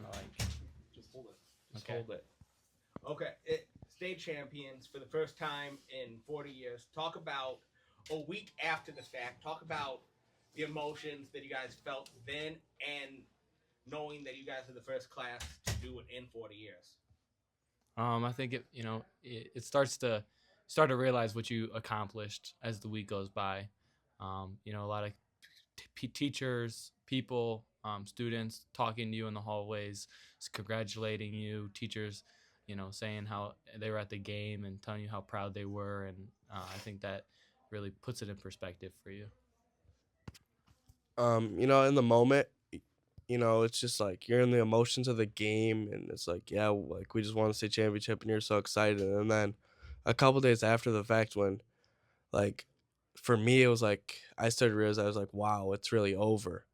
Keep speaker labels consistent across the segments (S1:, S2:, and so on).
S1: kind of like.
S2: Just hold it. Just
S1: Okay.
S2: hold it. Okay. State champions for the first time in 40 years. Talk about a week after the fact. Talk about the emotions that you guys felt then and knowing that you guys are the first class to do it in 40 years.
S1: I think it starts to start to realize what you accomplished as the week goes by. A lot of teachers, people, students talking to you in the hallways, congratulating you. Teachers, saying how they were at the game and telling you how proud they were, and I think that really puts it in perspective for you.
S3: In the moment, it's just like you're in the emotions of the game, and it's like, yeah, like we just won the state championship, and you're so excited. And then a couple days after the fact, when like for me, it was like I started to realize I was like, wow, it's really over.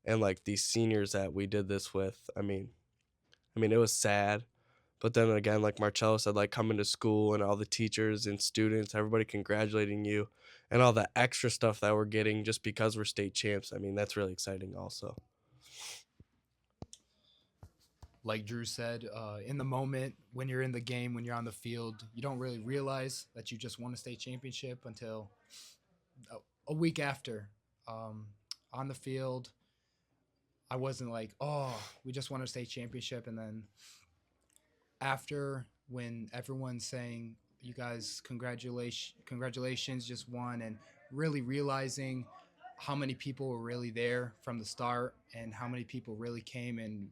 S3: And like these seniors that we did this with, I mean, it was sad. But then again, like Marcello said, like coming to school and all the teachers and students, everybody congratulating you, and all the extra stuff that we're getting just because we're state champs. I mean, that's really exciting also.
S4: Like Drew said, in the moment, when you're in the game, when you're on the field, you don't really realize that you just won a state championship until a week after. Um, on the field, I wasn't like, oh, we just won a state championship. And then after, when everyone's saying, you guys, congratulations, just won, and really realizing how many people were really there from the start and how many people really came and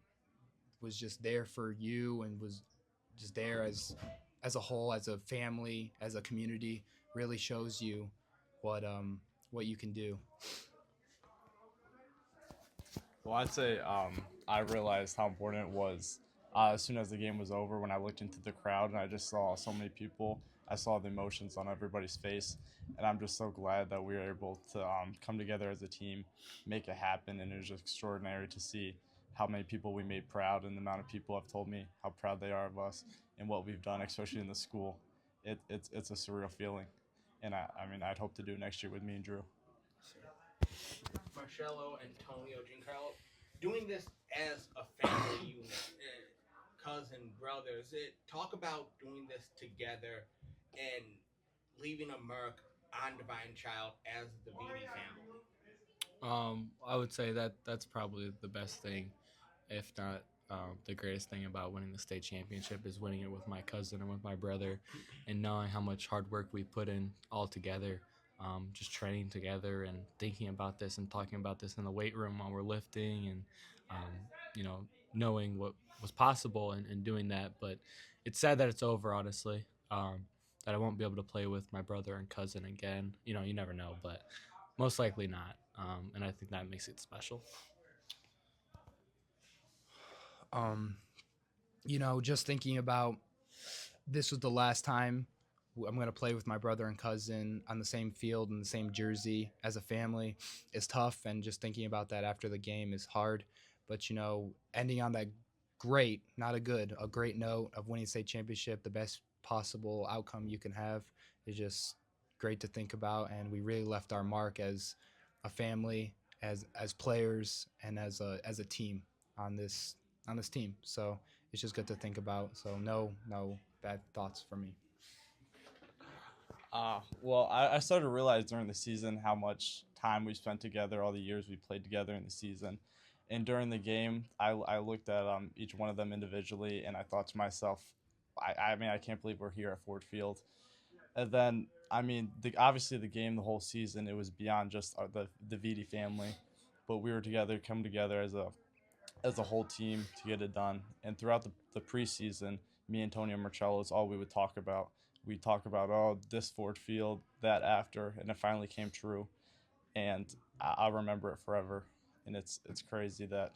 S4: was just there for you and was just there as a whole, as a family, as a community, really shows you what you can do.
S5: Well, I'd say I realized how important it was as soon as the game was over when I looked into the crowd and I just saw so many people. I saw the emotions on everybody's face, and I'm just so glad that we were able to come together as a team, make it happen, and it was just extraordinary to see how many people we made proud and the amount of people have told me how proud they are of us and what we've done, especially in the school. It's a surreal feeling, and I mean I'd hope to do it next year with me and Drew.
S2: Marcello, Antonio, Giancarlo, doing this as a family unit, cousin, brothers. Talk about doing this together and leaving a mark on Divine Child as the Vitti family.
S1: I would say that that's probably the best thing, if not the greatest thing about winning the state championship is winning it with my cousin and with my brother, and knowing how much hard work we put in all together, just training together and thinking about this and talking about this in the weight room while we're lifting, and um, knowing what was possible and doing that. But it's sad that it's over, honestly. That I won't be able to play with my brother and cousin again. You never know, but most likely not. And I think that makes it special.
S4: Um, just thinking about this was the last time I'm going to play with my brother and cousin on the same field in the same jersey as a family is tough. And just thinking about that after the game is hard. But, ending on that great, not a good, a great note of winning state championship, the best possible outcome you can have is just great to think about. And we really left our mark as a family, as players, and as a team on this team. So it's just good to think about. So no bad thoughts for me.
S5: Well, I started to realize during the season how much time we spent together, all the years we played together in the season. And during the game, I looked at each one of them individually, and I thought to myself, I mean, I can't believe we're here at Ford Field. And then, I mean, obviously the game, the whole season, it was beyond just the Vitti family, but we were together, come together as a whole team to get it done. And throughout the preseason, me and Tony and Marcello is all we would talk about. We talk about, oh, this Ford Field, that after, and it finally came true. And I'll remember it forever. And it's crazy that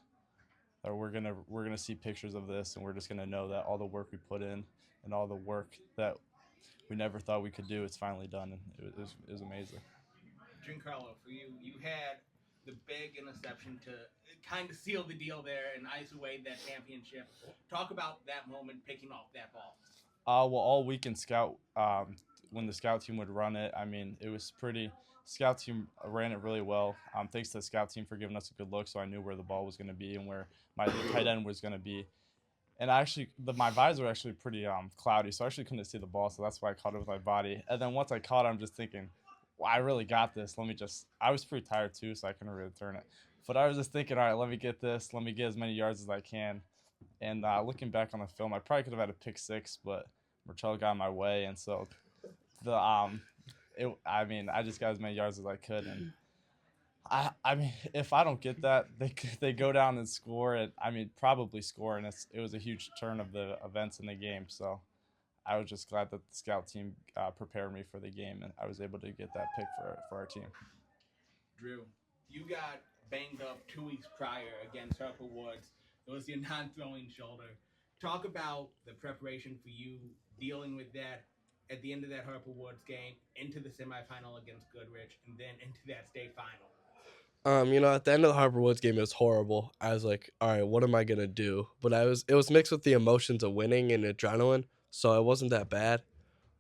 S5: we're gonna see pictures of this, and we're just gonna know that all the work we put in and all the work that we never thought we could do, it's finally done, and it was amazing.
S2: Giancarlo, for you, you had the big interception to kind of seal the deal there and ice away that championship. Talk about that moment picking off that ball.
S5: Well, all week in scout, when the scout team would run it, I mean, it was pretty. Scout team ran it really well. Thanks to the scout team for giving us a good look, so I knew where the ball was going to be and where my tight end was going to be. And my visor actually pretty cloudy, so I actually couldn't see the ball, so that's why I caught it with my body. And then once I caught it, I'm just thinking, well, I really got this. I was pretty tired too, so I couldn't really turn it. But I was just thinking, all right, let me get this. Let me get as many yards as I can. And looking back on the film, I probably could have had a pick six, but Marcello got in my way, and so I just got as many yards as I could, and I mean, if I don't get that, they go down and score, and probably score, and it was a huge turn of the events in the game. So I was just glad that the scout team prepared me for the game, and I was able to get that pick for our team.
S2: Drew, you got banged up 2 weeks prior against Harper Woods. It was your non-throwing shoulder. Talk about the preparation for you dealing with that at the end of that Harper Woods game, into the semifinal against Goodrich, and then into that state final.
S3: At the end of the Harper Woods game, it was horrible. I was like, all right, what am I gonna do? But it was mixed with the emotions of winning and adrenaline, so it wasn't that bad.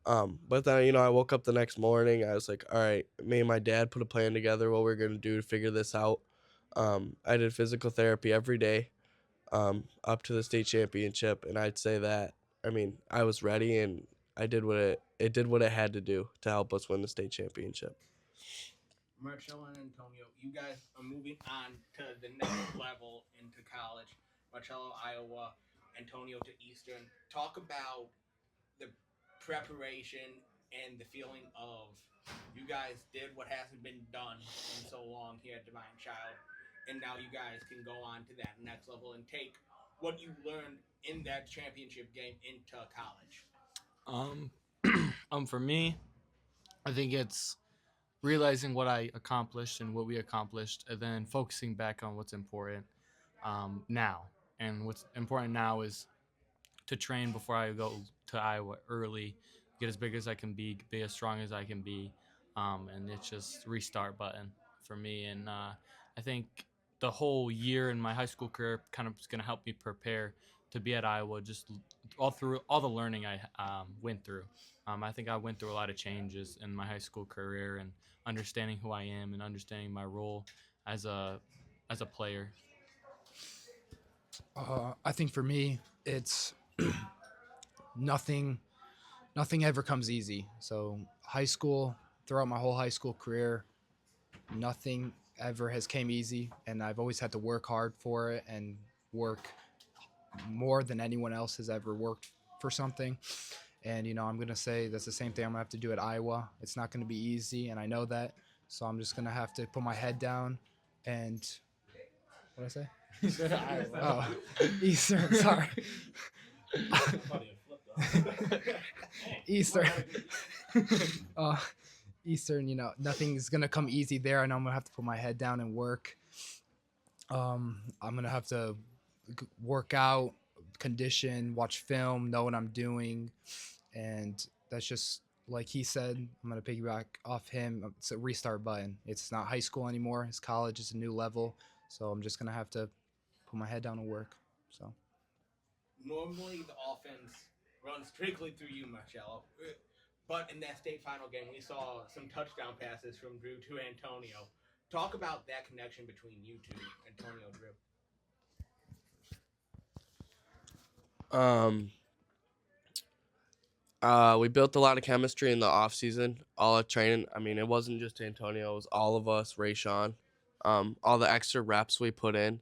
S3: But then, I woke up the next morning. I was like, all right, me and my dad put a plan together what we're gonna do to figure this out. I did physical therapy every day, up to the state championship, and I'd say that I was ready, and I did it did what it had to do to help us win the state championship.
S2: Marcello and Antonio, you guys are moving on to the next level into college. Marcello, Iowa, Antonio to Eastern. Talk about the preparation and the feeling of you guys did what hasn't been done in so long here at Divine Child, and now you guys can go on to that next level and take what you learned in that championship game into college.
S1: Um, for me, I think it's realizing what I accomplished and what we accomplished, and then focusing back on what's important now. And what's important now is to train before I go to Iowa early, get as big as I can be as strong as I can be, and it's just restart button for me. And I think the whole year in my high school career kind of is going to help me prepare to be at Iowa. Just all the learning I went through. I think I went through a lot of changes in my high school career and understanding who I am and understanding my role as a player.
S4: I think for me, it's nothing ever comes easy. So high school, throughout my whole high school career, nothing ever has came easy, and I've always had to work hard for it and work more than anyone else has ever worked for something. And I'm gonna say that's the same thing I'm gonna have to do at Iowa. It's not gonna be easy, and I know that. So I'm just gonna have to put my head down and what did I say? Oh, Eastern. Sorry. Eastern. Eastern. Nothing's gonna come easy there. I know I'm gonna have to put my head down and work. I'm gonna have to work out, condition, watch film, know what I'm doing, and that's just like he said. I'm gonna piggyback off him. It's a restart button. It's not high school anymore. It's college. It's a new level. So I'm just gonna have to put my head down and work. So
S2: Normally the offense runs strictly through you, Marcello. But in that state final game, we saw some touchdown passes from Drew to Antonio. Talk about that connection between you two, Antonio, Drew.
S3: We built a lot of chemistry in the off season, all at training. It wasn't just Antonio; it was all of us, Rayshawn. All the extra reps we put in,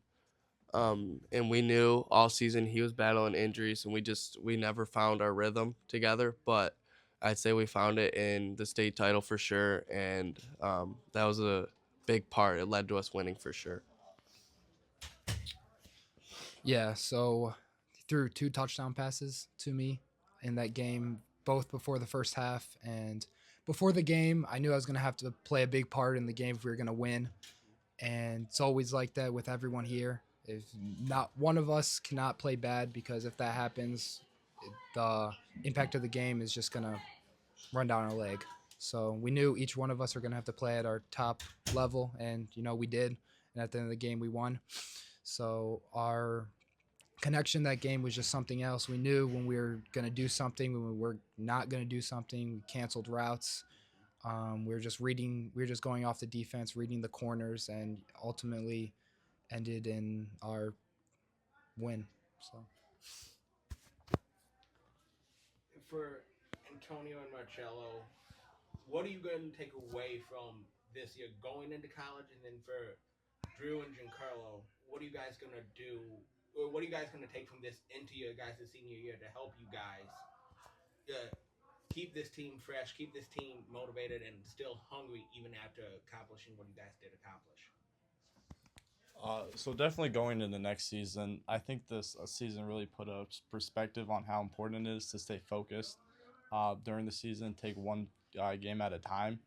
S3: and we knew all season he was battling injuries, and we never found our rhythm together. But I'd say we found it in the state title for sure, and that was a big part. It led to us winning for sure.
S4: yeah, so he threw 2 touchdown passes to me in that game, both before the first half. And before the game, I knew I was going to have to play a big part in the game if we were going to win. And it's always like that with everyone here. If not one of us cannot play bad, because if that happens, the impact of the game is just going to run down our leg. So we knew each one of us are going to have to play at our top level, and we did. And at the end of the game, we won. So our connection that game was just something else. We knew when we were going to do something, when we were not going to do something. We canceled routes. We were just going off the defense, reading the corners, and ultimately ended in our win. So
S2: For Antonio and Marcello, what are you going to take away from this year going into college? And then for Drew and Giancarlo, what are you guys going to do? Or what are you guys going to take from this into your guys' senior year to help you guys keep this team fresh, keep this team motivated, and still hungry even after accomplishing what you guys did accomplish?
S5: So definitely going into next season, I think this season really put a perspective on how important it is to stay focused during the season, take one game at a time.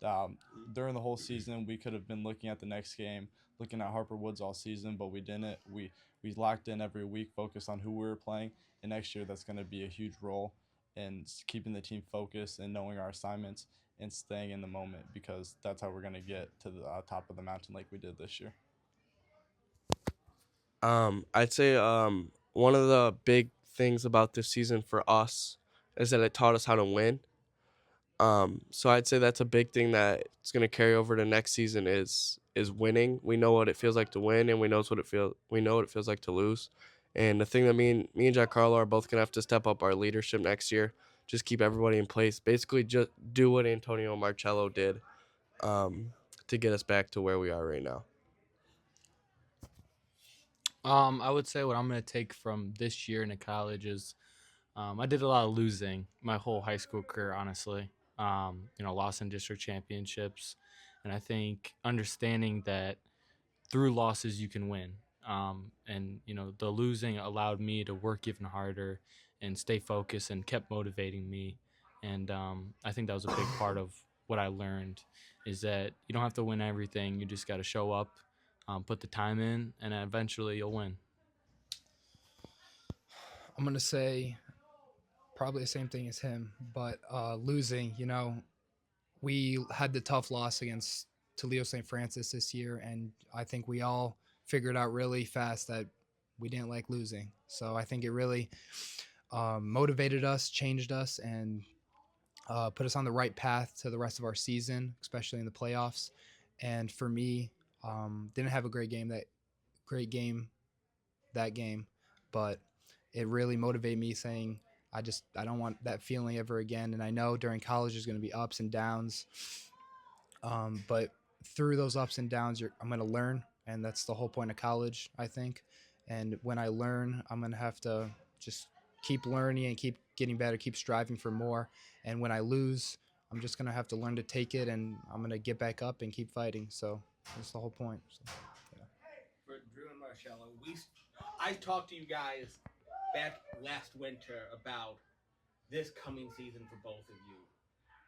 S5: Um, During the whole season, we could have been looking at the next game, looking at Harper Woods all season, but we didn't. We locked in every week, focused on who we were playing, and next year that's going to be a huge role in keeping the team focused and knowing our assignments and staying in the moment because that's how we're going to get to the top of the mountain like we did this year.
S3: I'd say one of the big things about this season for us is that it taught us how to win. So I'd say that's a big thing that it's gonna carry over to next season is winning. We know what it feels like to win, and we know what it feels like to lose. And the thing that me and Giancarlo are both gonna have to step up our leadership next year. Just keep everybody in place. Basically, just do what Antonio and Marcello did, um, to get us back to where we are right now.
S1: I would say what I'm gonna take from this year into college is I did a lot of losing my whole high school career, honestly. Lost in district championships, and I think understanding that through losses you can win. And the losing allowed me to work even harder and stay focused and kept motivating me. And I think that was a big part of what I learned is that you don't have to win everything. You just got to show up, put the time in, and eventually you'll win.
S4: I'm gonna say probably the same thing as him, but losing. We had the tough loss against Toledo St. Francis this year, and I think we all figured out really fast that we didn't like losing. So I think it really motivated us, changed us, and put us on the right path to the rest of our season, especially in the playoffs. And for me, didn't have a great game that game, but it really motivated me saying I don't want that feeling ever again. And I know during college there's going to be ups and downs, but through those ups and downs, I'm going to learn, and that's the whole point of college, I think. And when I learn, I'm going to have to just keep learning and keep getting better, keep striving for more. And when I lose, I'm just going to have to learn to take it, and I'm going to get back up and keep fighting. So that's the whole point. So, yeah.
S2: For Drew and Marcello, I talked to you guys back last winter about this coming season for both of you.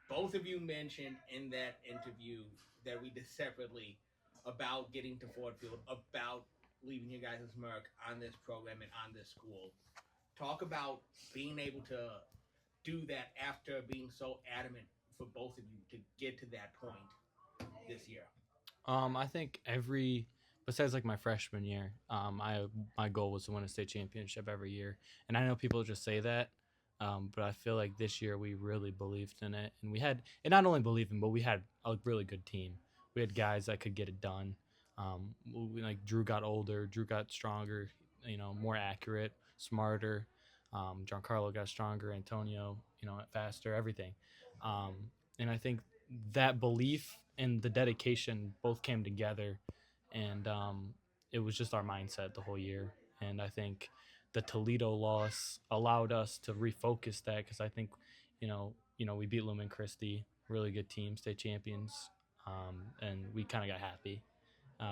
S2: Both of you mentioned in that interview that we did separately about getting to Ford Field, about leaving your guys' mark on this program and on this school. Talk about being able to do that after being so adamant for both of you to get to that point this year.
S1: I think besides like my freshman year, my goal was to win a state championship every year, and I know people just say that, but I feel like this year we really believed in it, and not only believed in, but we had a really good team. We had guys that could get it done. Like Drew got older, Drew got stronger, more accurate, smarter. Giancarlo got stronger, Antonio, faster, everything. Um, and I think that belief and the dedication both came together, and it was just our mindset the whole year. And I think the Toledo loss allowed us to refocus that because I think, we beat Lumen Christi, really good team, state champions, and we kind of got happy.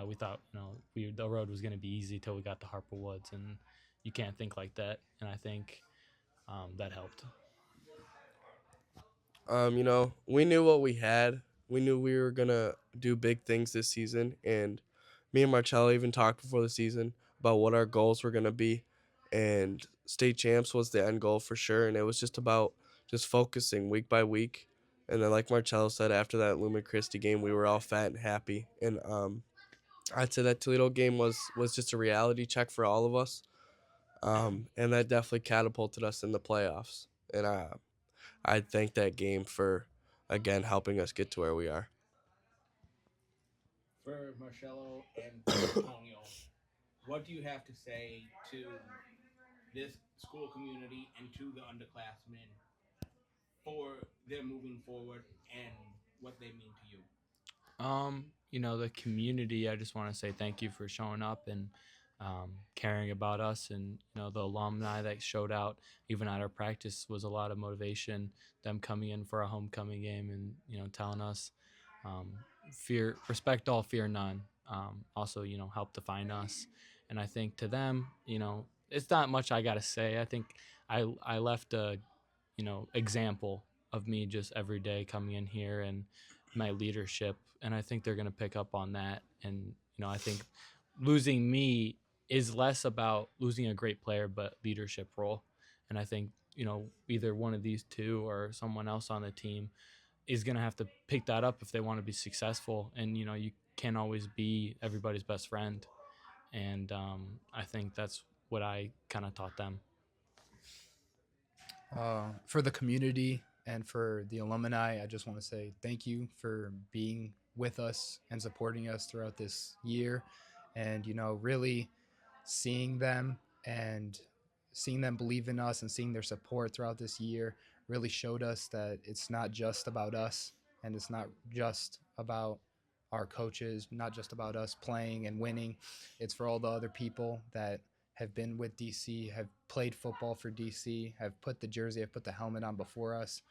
S1: We thought, the road was going to be easy till we got to Harper Woods, and you can't think like that. And I think that helped.
S3: We knew what we had. We knew we were gonna do big things this season, and me and Marcello even talked before the season about what our goals were gonna be, and state champs was the end goal for sure. And it was just about just focusing week by week. And then, like Marcello said, after that Lumen Christi game, we were all fat and happy. And I'd say that Toledo game was just a reality check for all of us, and that definitely catapulted us in the playoffs. And I'd thank that game for again helping us get to where we are.
S2: For Marcello and for Antonio, what do you have to say to this school community and to the underclassmen for their moving forward and what they mean to you?
S1: The community, I just want to say thank you for showing up and caring about us. And, the alumni that showed out even at our practice was a lot of motivation. Them coming in for a homecoming game and, telling us um, respect all, fear none. Also, help define us. And I think to them, it's not much I got to say. I think I left a, example of me just every day coming in here and my leadership, and I think they're going to pick up on that. And I think losing me is less about losing a great player but leadership role. And I think either one of these two or someone else on the team is going to have to pick that up if they want to be successful. And you can't always be everybody's best friend. And I think that's what I kind of taught them.
S4: For the community and for the alumni, I just want to say thank you for being with us and supporting us throughout this year, and really seeing them and seeing them believe in us and seeing their support throughout this year really showed us that it's not just about us, and it's not just about our coaches, not just about us playing and winning. It's for all the other people that have been with DC, have played football for DC, have put the jersey, have put the helmet on before us.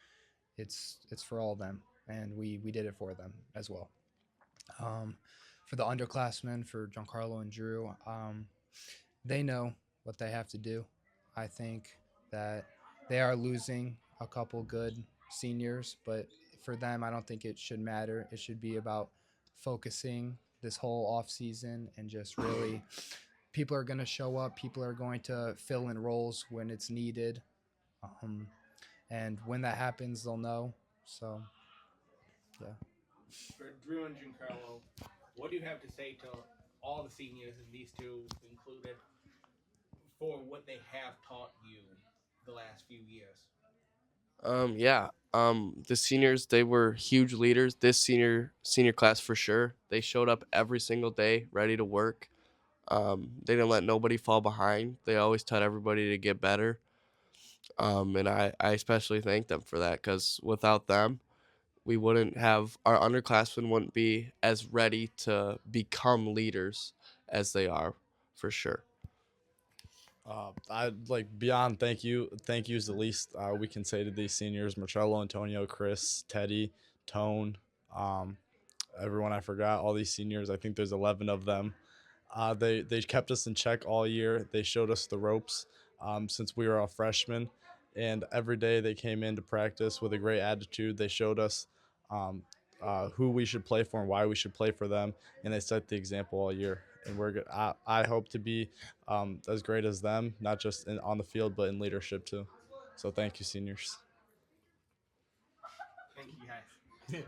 S4: It's for all of them, and we did it for them as well. Um, for the underclassmen, for Giancarlo and Drew, they know what they have to do. I think that they are losing a couple good seniors, but for them, I don't think it should matter. It should be about focusing this whole off season and just really people are going to show up. People are going to fill in roles when it's needed. Um, and when that happens, they'll know. So, yeah.
S2: For Drew and Giancarlo, what do you have to say to all the seniors, and these two included, for what they have taught you the last few years?
S3: Yeah. The seniors, they were huge leaders. This senior class for sure. They showed up every single day, ready to work. They didn't let nobody fall behind. They always taught everybody to get better. And I especially thank them for that, because without them, we wouldn't have our underclassmen wouldn't be as ready to become leaders as they are, for sure.
S5: I'd like beyond thank you. Thank you is the least we can say to these seniors: Marcello, Antonio, Chris, Teddy, Tone, um, everyone I forgot. All these seniors. I think there's 11 of them. They kept us in check all year. They showed us the ropes since we were all freshmen, and every day they came into practice with a great attitude. They showed us um, who we should play for and why we should play for them, and they set the example all year. And we're good. I hope to be as great as them, not just on the field but in leadership too. So thank you, seniors.
S2: Thank you, guys.